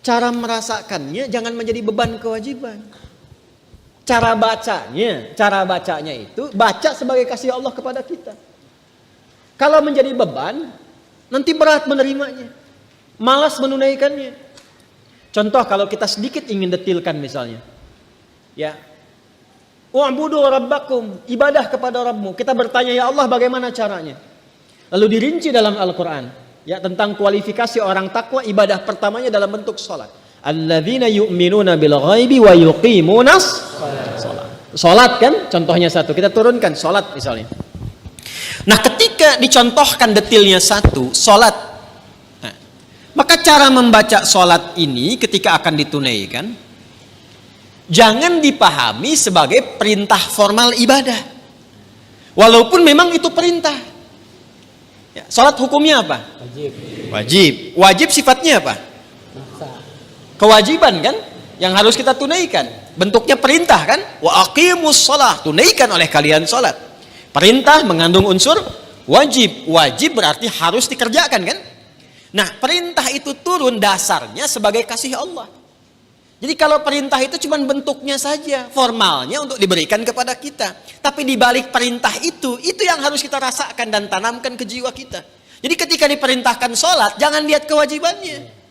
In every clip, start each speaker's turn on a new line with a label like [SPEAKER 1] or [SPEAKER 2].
[SPEAKER 1] cara merasakannya jangan menjadi beban kewajiban. Cara bacanya itu baca sebagai kasih Allah kepada kita. Kalau menjadi beban, nanti berat menerimanya, malas menunaikannya. Contoh kalau kita sedikit ingin detilkan misalnya, ya, wa'budu rabbakum, ibadah kepada Rabbmu. Kita bertanya, ya Allah bagaimana caranya? Lalu dirinci dalam Al-Quran, ya, tentang kualifikasi orang takwa. Ibadah pertamanya dalam bentuk sholat. Alladzina yu'minuna bil ghaibi wa yuqimunas sholat. Sholat kan contohnya satu, kita turunkan sholat misalnya. Nah ketika dicontohkan detilnya satu, sholat, nah, maka cara membaca sholat ini ketika akan ditunaikan jangan dipahami sebagai perintah formal ibadah, walaupun memang itu perintah. Ya, sholat hukumnya apa? Wajib sifatnya apa? Kewajiban kan yang harus kita tunaikan, bentuknya perintah kan, wa aqimus shalah, tunaikan oleh kalian salat. Perintah mengandung unsur wajib berarti harus dikerjakan kan. Nah perintah itu turun dasarnya sebagai kasih Allah. Jadi kalau perintah itu cuma bentuknya saja, formalnya untuk diberikan kepada kita, tapi di balik perintah itu yang harus kita rasakan dan tanamkan ke jiwa kita. Jadi ketika diperintahkan sholat, jangan lihat kewajibannya.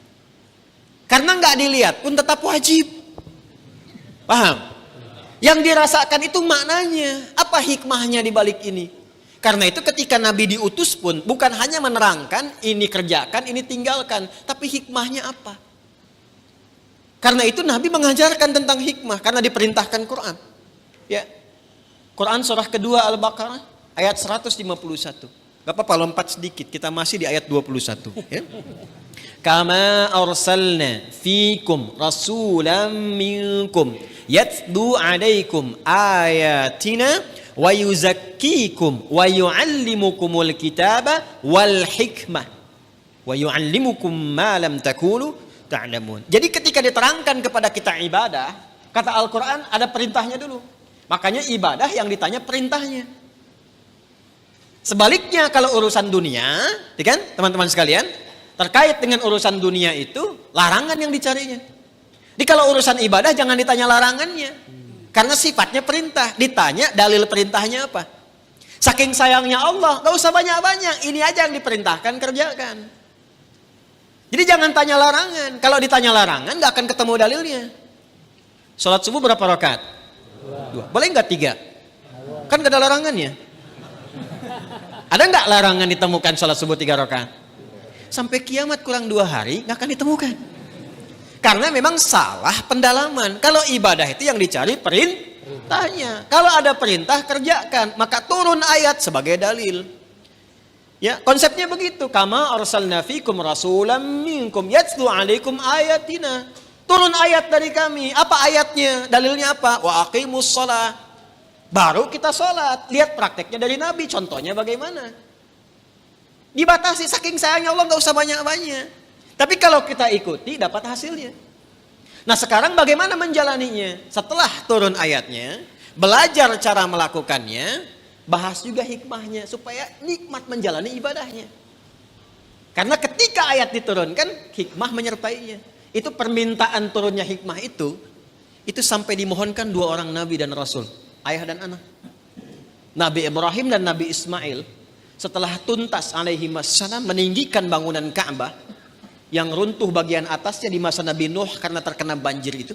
[SPEAKER 1] Karena nggak dilihat pun tetap wajib. Paham? Yang dirasakan itu maknanya. Apa hikmahnya di balik ini? Karena itu ketika Nabi diutus pun bukan hanya menerangkan ini kerjakan, ini tinggalkan. Tapi hikmahnya apa? Karena itu Nabi mengajarkan tentang hikmah. Karena diperintahkan Quran. Ya. Quran surah kedua Al-Baqarah ayat 151. Gak apa-apa lompat sedikit. Kita masih di ayat 21. Ya. Kama arsalna fikum rasulan minkum yatlu alaikum ayatina wa yuzakkikum wa yuallimukumul kitaba wal hikmah wa yuallimukum ma lam takunu ta'lamun. Jadi ketika diterangkan kepada kita ibadah, kata Al-Quran ada perintahnya dulu. Makanya ibadah yang ditanya perintahnya. Sebaliknya kalau urusan dunia, ya kan teman-teman sekalian, terkait dengan urusan dunia itu larangan yang dicarinya. Jadi kalau urusan ibadah jangan ditanya larangannya, karena sifatnya perintah. Ditanya dalil perintahnya apa. Saking sayangnya Allah, gak usah banyak-banyak, ini aja yang diperintahkan kerjakan. Jadi jangan tanya larangan. Kalau ditanya larangan gak akan ketemu dalilnya. Sholat subuh berapa rakaat? 2. Boleh nggak 3? Kan gak ada larangannya. Ada nggak larangan ditemukan sholat subuh 3 rakaat? Sampai kiamat kurang 2 hari nggak akan ditemukan. Karena memang salah pendalaman. Kalau ibadah itu yang dicari perintahnya. Kalau ada perintah kerjakan, maka turun ayat sebagai dalil. Ya, konsepnya begitu. Kama arsalna fikum rasulan minkum yatlu alaikum ayatina. Turun ayat dari kami. Apa ayatnya? Dalilnya apa? Wa aqimus shalah. Baru kita sholat. Lihat prakteknya dari Nabi. Contohnya bagaimana? Dibatasi, saking sayangnya Allah nggak usah banyak-banyak. Tapi kalau kita ikuti dapat hasilnya. Nah sekarang bagaimana menjalaninya? Setelah turun ayatnya, belajar cara melakukannya, bahas juga hikmahnya supaya nikmat menjalani ibadahnya. Karena ketika ayat diturunkan, hikmah menyertainya. Itu permintaan turunnya hikmah itu sampai dimohonkan 2 orang Nabi dan Rasul, ayah dan anak. Nabi Ibrahim dan Nabi Ismail setelah tuntas alaihi wassalam meninggikan bangunan Ka'bah yang runtuh bagian atasnya di masa Nabi Nuh karena terkena banjir itu,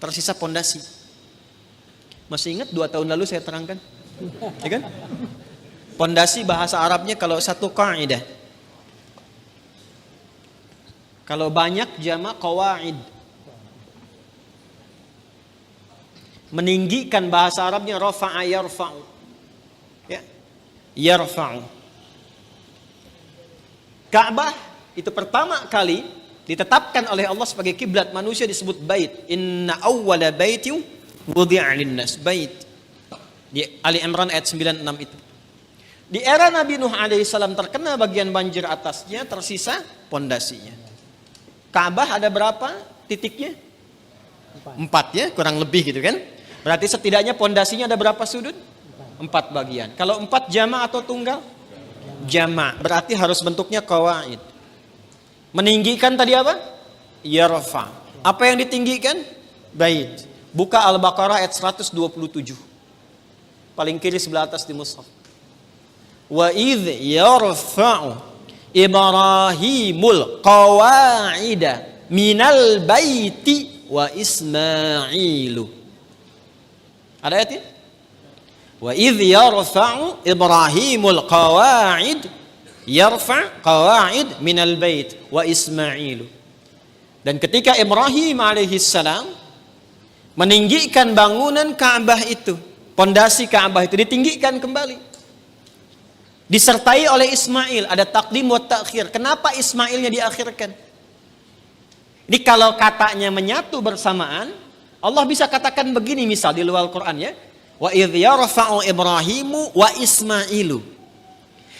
[SPEAKER 1] tersisa pondasi. Masih ingat 2 tahun lalu saya terangkan, ya kan? Pondasi bahasa Arabnya kalau satu kaidah, kalau banyak jamak qawaid. Meninggikan bahasa Arabnya rafa'a yarfa'u. Yarfa'u. Ka'bah itu pertama kali ditetapkan oleh Allah sebagai kiblat manusia disebut bait. Inna awwala baitin wudi'a lin-nas, bait. Di Ali Imran ayat 96 itu. Di era Nabi Nuh alaihissalam terkena bagian banjir atasnya, tersisa pondasinya. Ka'bah ada berapa titiknya? 4 ya, kurang lebih gitu kan. Berarti setidaknya pondasinya ada berapa sudut? 4 bagian. Kalau 4 jama' atau tunggal? Jama'. Berarti harus bentuknya qawaid. Meninggikan tadi apa? yarfa. Apa yang ditinggikan? Bait. Buka Al-Baqarah ayat 127. Paling kiri sebelah atas di mushaf. Wa idh yarfa'u Ibrahimul qawa'ida minal baiti wa Ismailu. Ada ayatnya? Wa idh yarfa'u Ibrahimul qawa'id minal bait wa Ismailu. Dan ketika Ibrahim alaihissalam meninggikan bangunan Ka'bah itu, pondasi Ka'bah itu ditinggikan kembali, disertai oleh Ismail. Ada takdim wa ta'khir. Kenapa Ismailnya diakhirkan? Ini kalau katanya menyatu bersamaan, Allah bisa katakan begini, misal di luar Quran ya, wa idh yarfa'u Ibrahimu wa Ismailu.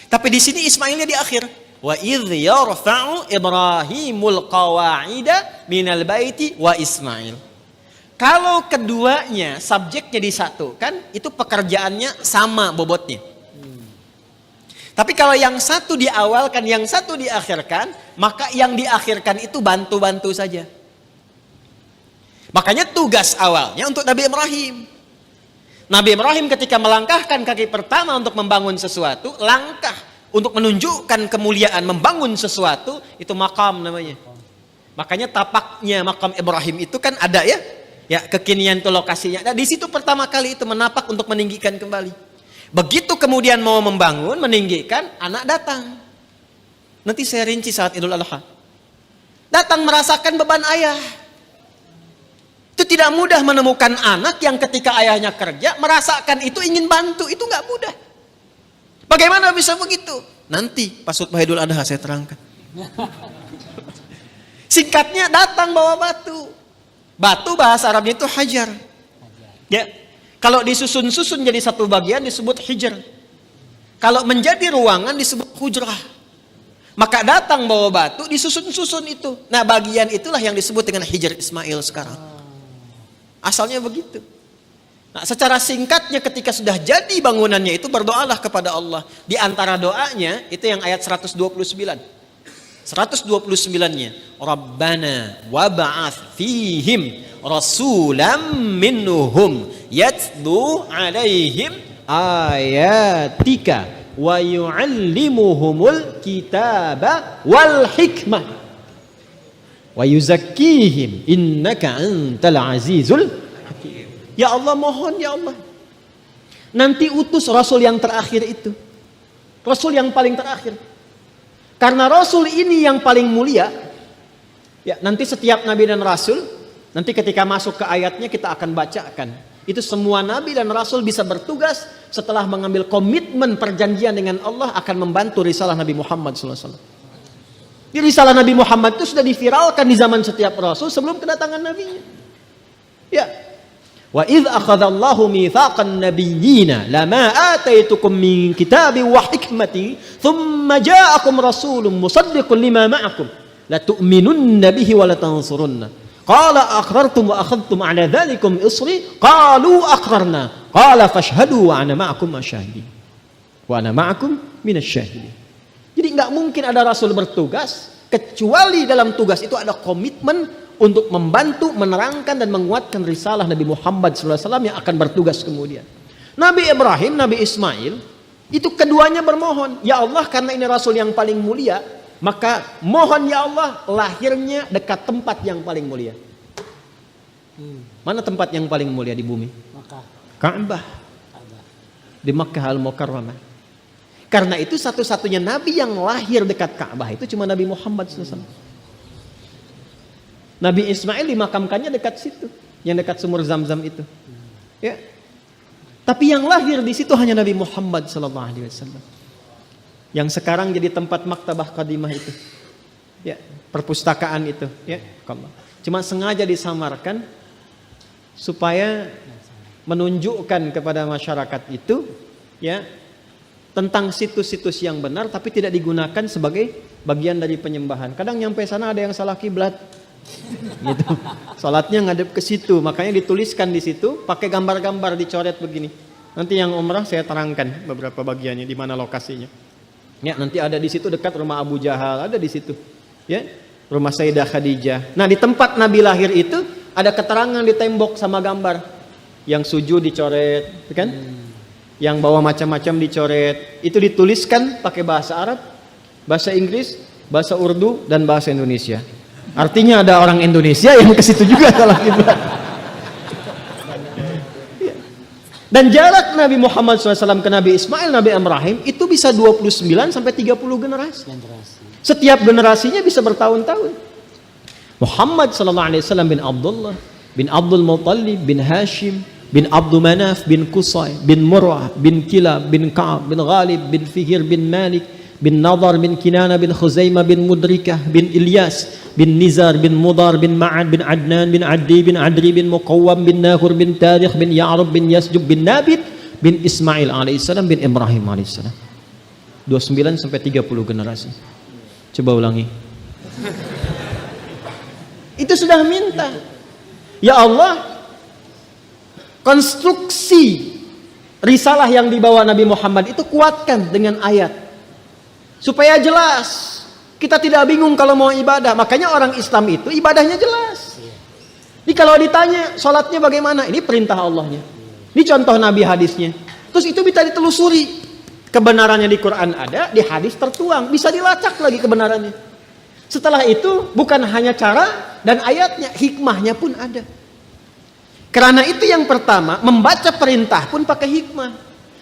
[SPEAKER 1] Tapi di sini Ismailnya di akhir. Wa idh yarfa'u Ibrahimul qawa'ida minal baiti wa Ismail. Kalau keduanya subjeknya disatukan, itu pekerjaannya sama bobotnya. Tapi kalau yang satu diawalkan, yang satu diakhirkan, maka yang diakhirkan itu bantu-bantu saja. Makanya tugas awalnya untuk Nabi Ibrahim. Nabi Ibrahim ketika melangkahkan kaki pertama untuk membangun sesuatu, langkah untuk menunjukkan kemuliaan membangun sesuatu, itu makam namanya. Makanya tapaknya makam Ibrahim itu kan ada ya. Ya, kekinian itu lokasinya. Nah, di situ pertama kali itu menapak untuk meninggikan kembali. Begitu kemudian mau membangun, meninggikan, anak datang. Nanti saya rinci saat Idul Adha. Datang merasakan beban ayah. Itu tidak mudah menemukan anak yang ketika ayahnya kerja, merasakan itu ingin bantu. Itu nggak mudah. Bagaimana bisa begitu? Nanti pas khutbah Idul Adha saya terangkan. Singkatnya datang bawa batu. Batu bahasa Arabnya itu hajar. Ya. Kalau disusun-susun jadi satu bagian disebut hijar. Kalau menjadi ruangan disebut hujrah. Maka datang bawa batu disusun-susun itu. Nah, bagian itulah yang disebut dengan hijar Ismail sekarang. Asalnya begitu. Nah, secara singkatnya ketika sudah jadi bangunannya itu berdoalah kepada Allah. Di antara doanya itu yang ayat 129. 129-nya, Rabbana wab'ats fihim rasulam minhum yatlu alaihim ayatika wa yu'allimuhumul kitaba wal hikmah wa yuzakkihim innaka antal azizul hakim. Ya Allah, mohon ya Allah, nanti utus Rasul yang terakhir itu, Rasul yang paling terakhir. Karena Rasul ini yang paling mulia. Ya, nanti setiap Nabi dan Rasul, nanti ketika masuk ke ayatnya kita akan bacakan. Itu semua Nabi dan Rasul bisa bertugas setelah mengambil komitmen perjanjian dengan Allah akan membantu risalah Nabi Muhammad SAW. Di risalah Nabi Muhammad itu sudah diviralkan di zaman setiap Rasul sebelum kedatangan Nabinya. Ya. Wa idh akhadallahu mitsaqan nabiyyina lama ataitukum min kitabin wa hikmatin thumma ja'akum rasulun musaddiqun lima ma'akum la tu'minunna bihi wa la tansurunna qala aqrartum wa akhadhtum 'ala dhalikum isri qalu aqrarna qala fashhadu wa ana ma'akum asyahidin wa ana ma'akum minasyahidin. Jadi enggak mungkin ada rasul bertugas kecuali dalam tugas itu ada komitmen untuk membantu, menerangkan dan menguatkan risalah Nabi Muhammad SAW yang akan bertugas kemudian. Nabi Ibrahim, Nabi Ismail, itu keduanya bermohon, ya Allah, karena ini Rasul yang paling mulia, maka mohon ya Allah lahirnya dekat tempat yang paling mulia. Mana tempat yang paling mulia di bumi? Ka'bah. Di Makkah Al-Mukarramah. Karena itu satu-satunya Nabi yang lahir dekat Ka'bah itu cuma Nabi Muhammad SAW. Nabi Ismail dimakamkannya dekat situ, yang dekat sumur Zam-Zam itu. Ya. Tapi yang lahir di situ hanya Nabi Muhammad SAW. Yang sekarang jadi tempat maktabah qadimah itu. Ya, perpustakaan itu, ya. Cuma sengaja disamarkan supaya menunjukkan kepada masyarakat itu, ya, tentang situs-situs yang benar tapi tidak digunakan sebagai bagian dari penyembahan. Kadang nyampe sana ada yang salah kiblat. Gitu. Salatnya ngadep ke situ, makanya dituliskan di situ pakai gambar-gambar dicoret begini. Nanti yang umrah saya terangkan beberapa bagiannya di mana lokasinya. Ya, nanti ada di situ dekat rumah Abu Jahal, ada di situ. Ya. Rumah Sayyidah Khadijah. Nah, di tempat Nabi lahir itu ada keterangan di tembok sama gambar. Yang sujud dicoret, kan? Yang bawa macam-macam dicoret. Itu dituliskan pakai bahasa Arab, bahasa Inggris, bahasa Urdu, dan bahasa Indonesia. Artinya ada orang Indonesia yang ke situ juga salah kiblat. Dan jarak Nabi Muhammad SAW ke Nabi Ismail, Nabi Ibrahim itu bisa 29 sampai 30 generasi. Setiap generasinya bisa bertahun-tahun. Muhammad SAW bin Abdullah, bin Abdul Muttalib, bin Hashim, bin Abdul Manaf, bin Qusay, bin Murrah, bin Kilab, bin Ka'ab, bin Ghalib, bin Fihir, bin Malik, bin Nadar, bin Kinana, bin Khuzaimah, bin Mudrikah, bin Ilyas, bin Nizar, bin Mudar, bin Ma'ad, bin Adnan, bin Addi, bin Adri, bin Muqawwam, bin Nahur, bin Tarikh, bin Ya'rub, bin Yasjub, bin Nabit, bin Ismail alaihissalam, bin Ibrahim alaihissalam. 29 sampai 30 generasi. Coba ulangi. Itu sudah minta. Ya Allah, konstruksi risalah yang dibawa Nabi Muhammad itu kuatkan dengan ayat. Supaya jelas. Kita tidak bingung kalau mau ibadah. Makanya orang Islam itu ibadahnya jelas. Jadi kalau ditanya sholatnya bagaimana, ini perintah Allahnya. Ini contoh Nabi hadisnya. Terus itu bisa ditelusuri. Kebenarannya di Quran ada, di hadis tertuang. Bisa dilacak lagi kebenarannya. Setelah itu bukan hanya cara dan ayatnya, hikmahnya pun ada. Karena itu yang pertama, membaca perintah pun pakai hikmah.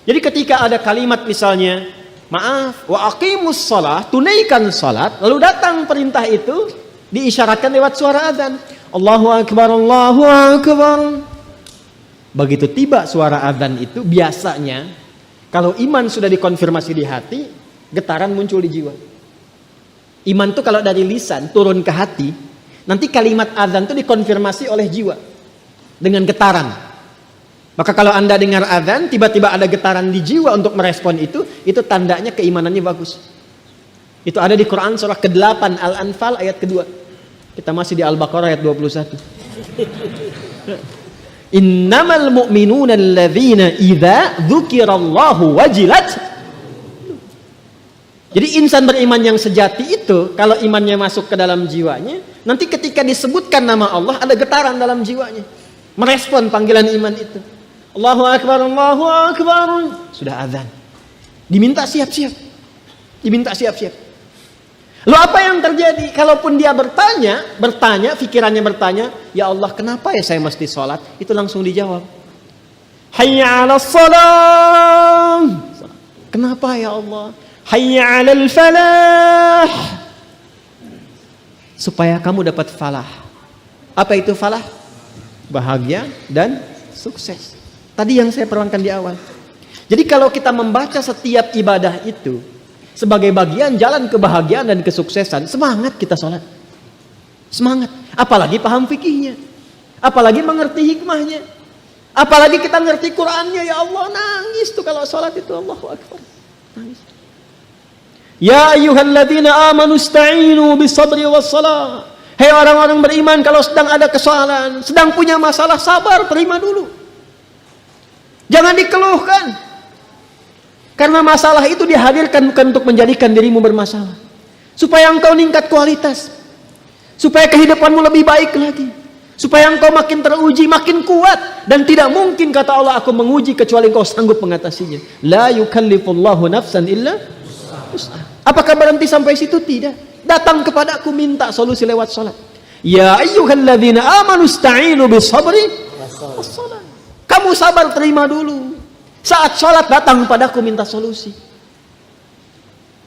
[SPEAKER 1] Jadi ketika ada kalimat misalnya, maaf, wa aqimus shalah, tunaikan salat, lalu datang perintah itu diisyaratkan lewat suara azan. Allahu akbar, Allahu akbar. Begitu tiba suara azan itu biasanya kalau iman sudah dikonfirmasi di hati, getaran muncul di jiwa. Iman itu kalau dari lisan turun ke hati, nanti kalimat azan itu dikonfirmasi oleh jiwa dengan getaran. Maka kalau Anda dengar azan, tiba-tiba ada getaran di jiwa untuk merespon itu tandanya keimanannya bagus. Itu ada di Quran surah ke-8 Al-Anfal ayat kedua. Kita masih di Al-Baqarah ayat 21. Innamal mu'minuna alladzina idza dzukirallahu wajilat. Jadi insan beriman yang sejati itu kalau imannya masuk ke dalam jiwanya, nanti ketika disebutkan nama Allah ada getaran dalam jiwanya. Merespon panggilan iman itu. Allahu akbar, Allahu akbar. Sudah azan. Diminta siap-siap. Diminta siap-siap. Lalu apa yang terjadi? Kalaupun dia bertanya, pikirannya bertanya, ya Allah kenapa ya saya mesti sholat? Itu langsung dijawab. Hayya 'alas shalah. Kenapa ya Allah? Hayya 'alal falah. Supaya kamu dapat falah. Apa itu falah? Bahagia dan sukses. Tadi yang saya terangkan di awal. Jadi kalau kita membaca setiap ibadah itu sebagai bagian jalan kebahagiaan dan kesuksesan, semangat kita sholat. Semangat. Apalagi paham fikihnya. Apalagi mengerti hikmahnya. Apalagi kita ngerti Qur'annya. Ya Allah, nangis tuh kalau sholat itu. Allahu Akbar. Nangis. Ya ayyuhalladzina amanu ista'inu bisabri wassalah. Hei orang-orang beriman, kalau sedang ada kesalahan, sedang punya masalah, sabar, terima dulu. Jangan dikeluhkan. Karena masalah itu dihadirkan bukan untuk menjadikan dirimu bermasalah. Supaya engkau meningkat kualitas. Supaya kehidupanmu lebih baik lagi. Supaya engkau makin teruji, makin kuat. Dan tidak mungkin kata Allah, aku menguji kecuali engkau sanggup mengatasinya. La yukallifullahu nafsan illa wus'aha. Apakah berhenti sampai situ? Tidak. Datang kepada aku minta solusi lewat salat. Ya ayyuhalladzina amanu ista'inu bisabri wassalah. Kamu sabar, terima dulu. Saat salat datang padaku minta solusi.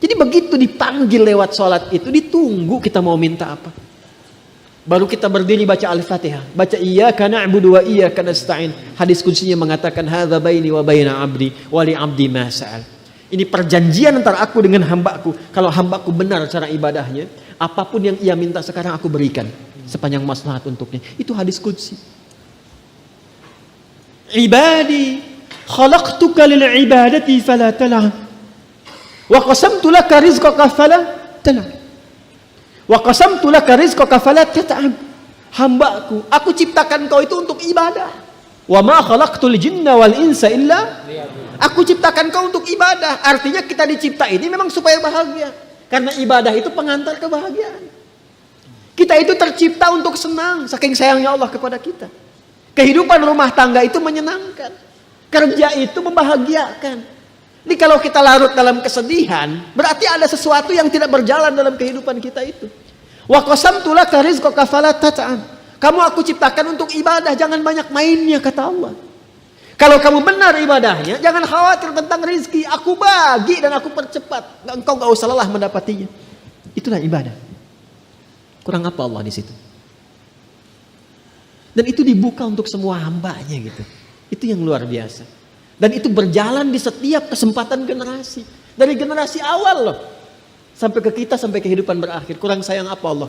[SPEAKER 1] Jadi begitu dipanggil lewat salat itu ditunggu kita mau minta apa. Baru kita berdiri baca Al-Fatihah, baca iyyaka na'budu wa iyyaka nasta'in. Hadis kutsinya mengatakan hadza baini wa baina 'abdi wa li 'abdi ma sa'al. Ini perjanjian antara aku dengan hambaku. Kalau hambaku benar cara ibadahnya, apapun yang ia minta sekarang aku berikan sepanjang maslahat untuknya. Itu hadis qudsi. Ibadi, khalaqtuka lil ibadati fala tal'ab. Wa qasamtu laka rizqaka fala tal'ab. Wa qasamtu laka rizqaka fala tat'ab. Hambaku, aku ciptakan kau itu untuk ibadah. Wa ma khalaqtul jinna wal insa illa. Aku ciptakan kau untuk ibadah. Artinya kita dicipta ini memang supaya bahagia. Karena ibadah itu pengantar kebahagiaan.
[SPEAKER 2] Kita itu tercipta untuk senang, saking sayangnya Allah kepada kita. Kehidupan rumah tangga itu menyenangkan. Kerja itu membahagiakan. Jadi kalau kita larut dalam kesedihan, berarti ada sesuatu yang tidak berjalan dalam kehidupan kita itu. Wa qasamtu laka rizqaka fala tat'am. Kamu aku ciptakan untuk ibadah, jangan banyak mainnya, kata Allah. Kalau kamu benar ibadahnya, jangan khawatir tentang rizki. Aku bagi dan aku percepat. Engkau gak usah lelah mendapatinya. Itulah ibadah. Kurang apa Allah di situ? Dan itu dibuka untuk semua hambanya gitu. Itu yang luar biasa. Dan itu berjalan di setiap kesempatan generasi. Dari generasi awal loh. Sampai ke kita, sampai kehidupan berakhir. Kurang sayang apa Allah